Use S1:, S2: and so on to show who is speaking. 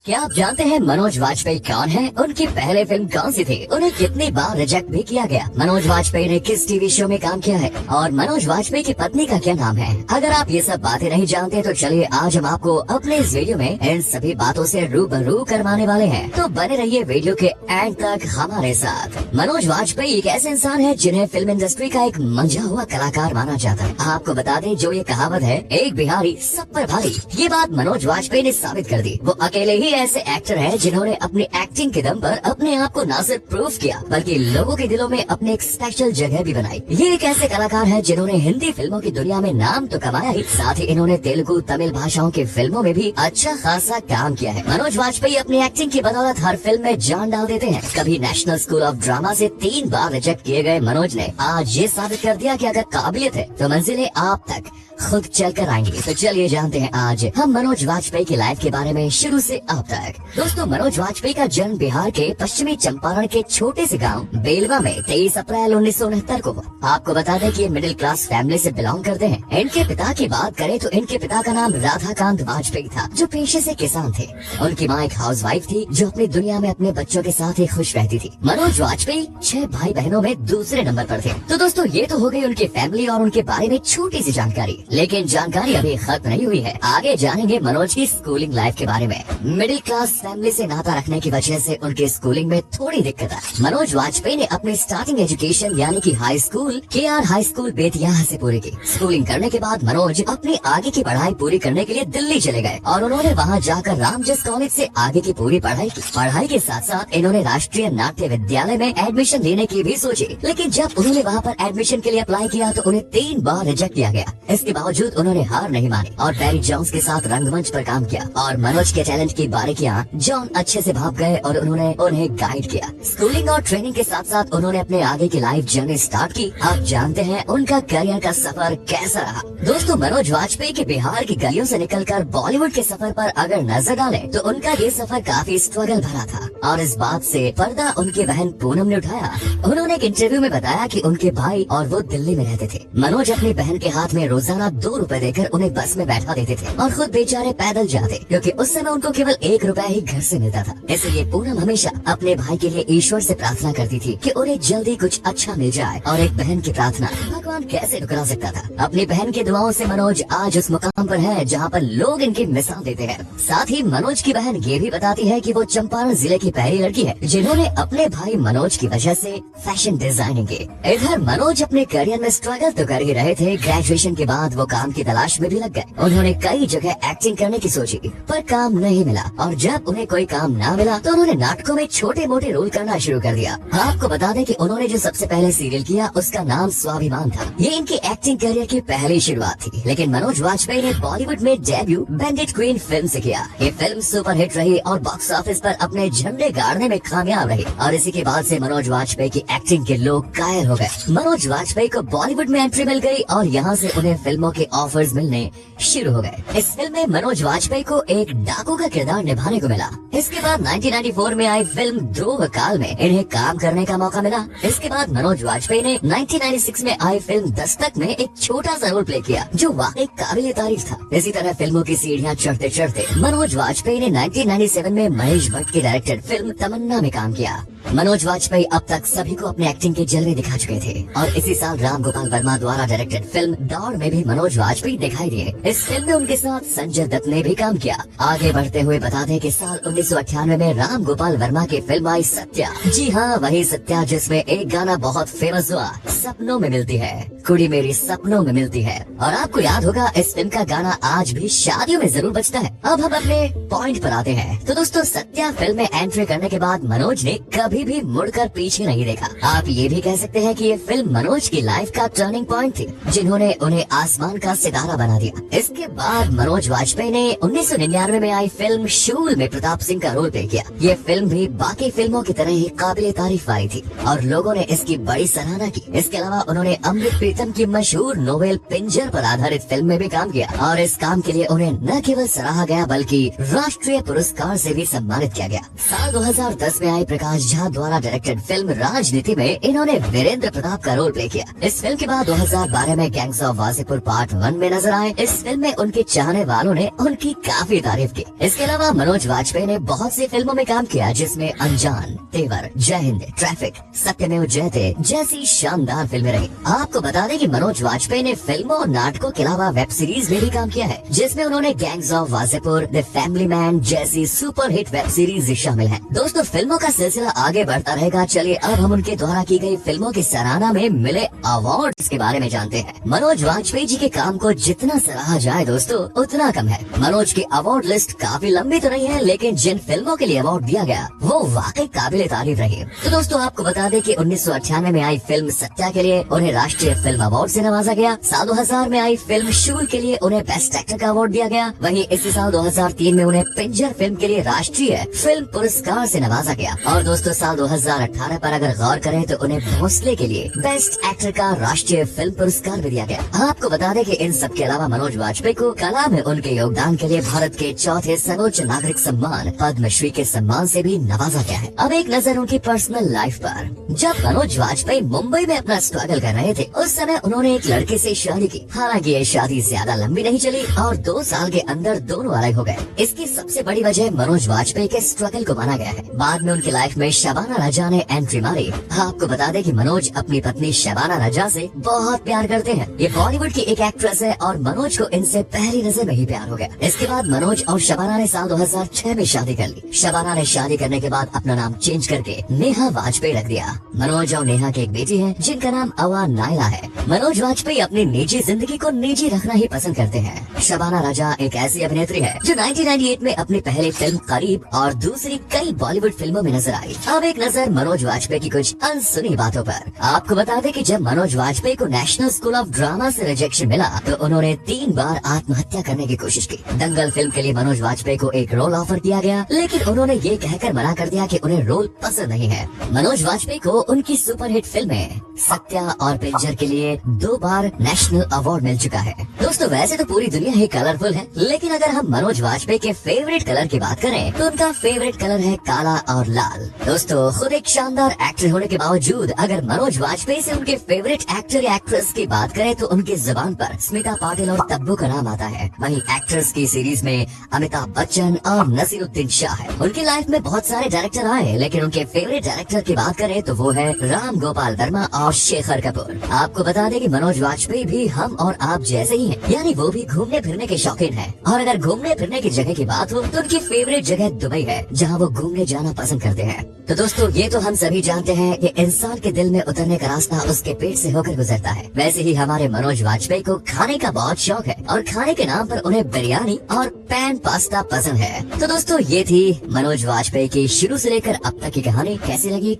S1: क्या आप जानते हैं मनोज वाजपेयी कौन है? उनकी पहले फिल्म कौन सी थी? उन्हें कितनी बार रिजेक्ट भी किया गया? मनोज वाजपेयी ने किस टीवी शो में काम किया है? और मनोज वाजपेयी की पत्नी का क्या नाम है? अगर आप ये सब बातें नहीं जानते तो चलिए आज हम आपको अपने इस वीडियो में इन सभी बातों से रूबरू करवाने वाले हैं। तो बने रहिए वीडियो के एंड तक हमारे साथ। मनोज वाजपेयी एक ऐसे इंसान है जिन्हें फिल्म इंडस्ट्री का एक मंझा हुआ कलाकार माना जाता है। आपको बता दें, जो ये कहावत है, एक बिहारी सब पर भारी, ये बात मनोज वाजपेयी ने साबित कर दी। वो अकेले ही ऐसे एक्टर हैं जिन्होंने अपनी एक्टिंग के दम पर अपने आप को न सिर्फ प्रूव किया बल्कि लोगों के दिलों में अपने एक स्पेशल जगह भी बनाई। ये एक ऐसे कलाकार हैं जिन्होंने हिंदी फिल्मों की दुनिया में नाम तो कमाया ही, साथ ही इन्होंने तेलुगु तमिल भाषाओं की फिल्मों में भी अच्छा खासा काम किया है। मनोज वाजपेयी अपनी एक्टिंग की बदौलत हर फिल्म में जान डाल देते हैं। कभी नेशनल स्कूल ऑफ ड्रामा से 3 बार रिजेक्ट किए गए मनोज ने आज ये साबित कर दिया कि अगर काबिलियत है तो मंजिलें आप तक खुद चलकर आएंगी। तो चलिए जानते हैं आज हम मनोज वाजपेयी की लाइफ के बारे में शुरू से अब तक। दोस्तों, मनोज वाजपेयी का जन्म बिहार के पश्चिमी चंपारण के छोटे से गांव बेलवा में 23 अप्रैल 1969 को। आपको बता दें कि ये मिडिल क्लास फैमिली से बिलोंग करते हैं। इनके पिता की बात करें तो इनके पिता का नाम राधाकांत वाजपेयी था, जो पेशे से किसान थे। उनकी माँ एक हाउसवाइफ थी जो अपनी दुनिया में अपने बच्चों के साथ ही खुश रहती थी। मनोज वाजपेयी 6 भाई बहनों में दूसरे नंबर पर थे। तो दोस्तों, ये तो हो गई उनकी फैमिली और उनके बारे में छोटी सी जानकारी, लेकिन जानकारी अभी खत्म नहीं हुई है। आगे जानेंगे मनोज की स्कूलिंग लाइफ के बारे में। मिडिल क्लास फैमिली से नाता रखने की वजह से उनके स्कूलिंग में थोड़ी दिक्कत आई। मनोज वाजपेयी ने अपनी स्टार्टिंग एजुकेशन यानी कि high school KR high school Bettiah से पूरी की। स्कूलिंग करने के बाद मनोज अपनी आगे की पढ़ाई पूरी करने के लिए दिल्ली चले गए और उन्होंने वहां जाकर रामजस कॉलेज से आगे की पूरी पढ़ाई की। पढ़ाई के साथ साथ इन्होंने राष्ट्रीय नाट्य विद्यालय में एडमिशन लेने की भी सोची, लेकिन जब उन्होंने वहाँ पर एडमिशन के लिए अप्लाई किया तो उन्हें 3 बार रिजेक्ट किया गया। इसके बावजूद उन्होंने हार नहीं मानी और बैरी जॉन्स के साथ रंगमंच पर काम किया और मनोज के टैलेंट की बारीकियां जॉन अच्छे से भाप गए और उन्होंने उन्हें गाइड किया। स्कूलिंग और ट्रेनिंग के साथ साथ उन्होंने अपने आगे की लाइफ जर्नी स्टार्ट की। आप जानते हैं उनका करियर का सफर कैसा रहा। दोस्तों, मनोज वाजपेयी के बिहार की गलियों से निकलकर बॉलीवुड के सफर पर अगर नजर डालें तो उनका ये सफर काफी स्ट्रगल भरा था और इस बात से पर्दा उनकी बहन पूनम ने उठाया। उन्होंने एक इंटरव्यू में बताया कि उनके भाई और वो दिल्ली में रहते थे। मनोज अपनी बहन के हाथ में रोजाना 2 रुपए देकर उन्हें बस में बैठा देते थे और खुद बेचारे पैदल जाते, क्योंकि उस समय उनको केवल 1 रुपया ही घर से मिलता था। इसलिए पूनम हमेशा अपने भाई के लिए ईश्वर से प्रार्थना करती थी कि उन्हें जल्दी कुछ अच्छा मिल जाए और एक बहन की प्रार्थना भगवान कैसे ठुकरा सकता था। अपनी बहन की दुआओं से मनोज आज उस मुकाम पर है जहाँ पर लोग इनकी मिसाल देते हैं। साथ ही मनोज की बहन ये भी बताती है कि वो चंपारण जिले की पहली लड़की है जिन्होंने अपने भाई मनोज की वजह से फैशन डिजाइनिंग की। इधर मनोज अपने करियर में स्ट्रगल तो कर ही रहे थे। ग्रेजुएशन के बाद वो काम की तलाश में भी लग गए। उन्होंने कई जगह एक्टिंग करने की सोची पर काम नहीं मिला और जब उन्हें कोई काम ना मिला तो उन्होंने नाटकों में छोटे मोटे रोल करना शुरू कर दिया। आपको बता दें कि उन्होंने जो सबसे पहले सीरियल किया उसका नाम स्वाभिमान था। ये इनकी एक्टिंग करियर की पहली शुरुआत थी, लेकिन मनोज वाजपेयी ने बॉलीवुड में डेब्यू बैंडिट क्वीन फिल्म से किया। ये फिल्म सुपरहिट रही और बॉक्स ऑफिस पर अपने झंडे गाड़ने में कामयाब रही और इसी के बाद से मनोज वाजपेयी की एक्टिंग के लोग कायल हो गए। मनोज वाजपेयी को बॉलीवुड में एंट्री मिल गई और यहाँ से उन्हें फिल्मों के ऑफर्स मिलने शुरू हो गए। इस फिल्म में मनोज वाजपेयी को एक डाकू का किरदार निभाने को मिला। इसके बाद 1994 में आई फिल्म ध्रुव काल में इन्हें काम करने का मौका मिला। इसके बाद मनोज वाजपेयी ने 1996 में आई फिल्म दस्तक में एक छोटा सा रोल प्ले किया जो वाकई काबिले तारीफ था। इसी तरह फिल्मों की सीढ़ियां चढ़ते चढ़ते मनोज वाजपेयी ने 1997 में महेश भट्ट की डायरेक्टेड फिल्म तमन्ना में काम किया। मनोज वाजपेयी अब तक सभी को अपने एक्टिंग के जलवे दिखा चुके थे और इसी साल राम गोपाल वर्मा द्वारा डायरेक्टेड फिल्म दौड़ में भी मनोज वाजपेयी दिखाई दिए। इस फिल्म में उनके साथ संजय दत्त ने भी काम किया। आगे बढ़ते हुए बता दें कि साल 1998 में राम गोपाल वर्मा की फिल्म आई सत्या। जी हाँ, वही सत्या जिसमें एक गाना बहुत फेमस हुआ, सपनों में मिलती है कुड़ी मेरी सपनों में मिलती है। और आपको याद होगा इस फिल्म का गाना आज भी शादियों में जरूर बजता है। अब हम अपने पॉइंट पर आते हैं। तो दोस्तों, सत्या फिल्म में एंट्री करने के बाद मनोज ने कभी भी मुड़कर पीछे नहीं देखा। आप ये भी कह सकते हैं कि ये फिल्म मनोज की लाइफ का टर्निंग पॉइंट थी, जिन्होंने उन्हें आसमान का सितारा बना दिया। इसके बाद मनोज वाजपेयी ने 1999 में आई फिल्म शूल में प्रताप सिंह का रोल प्ले किया। ये फिल्म भी बाकी फिल्मों की तरह ही काबिले तारीफ आई थी और लोगों ने इसकी बड़ी सराहना की। इसके अलावा उन्होंने अमृत प्रीतम की मशहूर नोवेल पिंजर पर आधारित फिल्म में भी काम किया और इस काम के लिए उन्हें न केवल सराहा गया बल्कि राष्ट्रीय पुरस्कार से भी सम्मानित किया गया। साल 2010 में आई प्रकाश झा प्रसाद द्वारा डायरेक्टेड फिल्म राजनीति में इन्होंने वीरेंद्र प्रताप का रोल प्ले किया। इस फिल्म के बाद 2012 में गैंग्स ऑफ वासेपुर पार्ट 1 में नजर आए। इस फिल्म में उनके चाहने वालों ने उनकी काफी तारीफ की। इसके अलावा मनोज वाजपेयी ने बहुत सी फिल्मों में काम किया, जिसमें अनजान, तेवर, जय हिंद, ट्रैफिक, सत्यमेव जयते जैसी शानदार फिल्में रही। आपको बता दें कि मनोज वाजपेयी ने फिल्मों और नाटकों के अलावा वेब सीरीज में भी काम किया है, जिसमें उन्होंने gangs of Wasseypur, the family man जैसी सुपर हिट वेब सीरीज शामिल है। दोस्तों, फिल्मों का सिलसिला आगे बढ़ता रहेगा। चलिए अब हम उनके द्वारा की गई फिल्मों की सराहना में मिले अवार्ड्स के बारे में जानते हैं। मनोज वाजपेयी जी के काम को जितना सराहा जाए दोस्तों उतना कम है। मनोज की अवार्ड लिस्ट काफी लंबी तो नहीं है, लेकिन जिन फिल्मों के लिए अवार्ड दिया गया वो वाकई काबिले तारीफ रही। तो दोस्तों आपको बता दें कि 1998 में आई फिल्म सत्या के लिए उन्हें राष्ट्रीय फिल्म अवार्ड से नवाजा गया। साल 2000 में आई फिल्म शूल के लिए उन्हें बेस्ट एक्टर का अवार्ड दिया गया। वहीं इसी साल 2003 में उन्हें पिंजर फिल्म के लिए राष्ट्रीय फिल्म पुरस्कार से नवाजा गया। और दोस्तों साल 2018 पर अगर गौर करें तो उन्हें भोसले के लिए बेस्ट एक्टर का राष्ट्रीय फिल्म पुरस्कार भी दिया गया। आपको बता दें कि इन सब के अलावा मनोज वाजपेयी को कला में उनके योगदान के लिए भारत के चौथे सर्वोच्च नागरिक सम्मान पद्मश्री के सम्मान से भी नवाजा गया है। अब एक नजर उनकी पर्सनल लाइफ पर। जब मनोज वाजपेयी मुंबई में अपना स्ट्रगल कर रहे थे, उस समय उन्होंने एक लड़के से शादी की। हालांकि ये शादी ज्यादा लंबी नहीं चली और 2 साल के अंदर दोनों अलग हो गए। इसकी सबसे बड़ी वजह मनोज वाजपेयी के स्ट्रगल को माना गया है। बाद में उनकी लाइफ में शबाना रजा ने एंट्री मारी। आपको बता दें कि मनोज अपनी पत्नी शबाना रजा से बहुत प्यार करते हैं। ये बॉलीवुड की एक एक्ट्रेस है और मनोज को इनसे पहली नजर में ही प्यार हो गया। इसके बाद मनोज और शबाना ने साल 2006 में शादी कर ली। शबाना ने शादी करने के बाद अपना नाम चेंज करके नेहा वाजपेयी रख दिया। मनोज और नेहा की एक बेटी है जिनका नाम अवा नायला है। मनोज वाजपेयी अपनी निजी जिंदगी को निजी रखना ही पसंद करते हैं। शबाना रजा एक ऐसी अभिनेत्री है जो 1998 में अपनी पहली फिल्म करीब और दूसरी कई बॉलीवुड फिल्मों में नजर आई। अब एक नजर मनोज वाजपेयी की कुछ अनसुनी बातों पर। आपको बता दें कि जब मनोज वाजपेयी को नेशनल स्कूल ऑफ ड्रामा से रिजेक्शन मिला तो उन्होंने 3 बार आत्महत्या करने की कोशिश की। दंगल फिल्म के लिए मनोज वाजपेयी को एक रोल ऑफर किया गया, लेकिन उन्होंने ये कहकर मना कर दिया कि उन्हें रोल पसंद नहीं है। मनोज वाजपेयी को उनकी सुपरहिट फिल्में सत्या और पिंजर के लिए 2 बार नेशनल अवार्ड मिल चुका है। दोस्तों वैसे तो पूरी दुनिया ही कलरफुल है, लेकिन अगर हम मनोज वाजपेयी के फेवरेट कलर की बात करें तो उनका फेवरेट कलर है काला और लाल। दोस्तों खुद एक शानदार एक्टर होने के बावजूद अगर मनोज वाजपेयी से उनके फेवरेट एक्टर या एक्ट्रेस की बात करें तो उनकी जुबान पर स्मिता पाटिल और तब्बू का नाम आता है। वहीं एक्टर्स की सीरीज में अमिताभ बच्चन और नसीरुद्दीन शाह है। उनकी लाइफ में बहुत सारे डायरेक्टर आए, लेकिन उनके फेवरेट डायरेक्टर की बात करें तो वो है राम गोपाल वर्मा और शेखर कपूर। आपको बता दें कि मनोज वाजपेयी भी हम और आप जैसे ही हैं, यानी वो भी घूमने फिरने के शौकीन हैं। और अगर घूमने फिरने की जगह की बात हो तो उनकी फेवरेट जगह दुबई है, जहां वो घूमने जाना पसंद करते हैं। तो दोस्तों ये तो हम सभी जानते हैं कि इंसान के दिल में उतरने का रास्ता उसके पेट से होकर गुजरता है। वैसे ही हमारे मनोज वाजपेयी को खाने का बहुत शौक है और खाने के नाम पर उन्हें बिरयानी और पैन पास्ता पसंद है। तो दोस्तों ये थी मनोज वाजपेयी की शुरू से लेकर अब तक की कहानी। कैसी लगी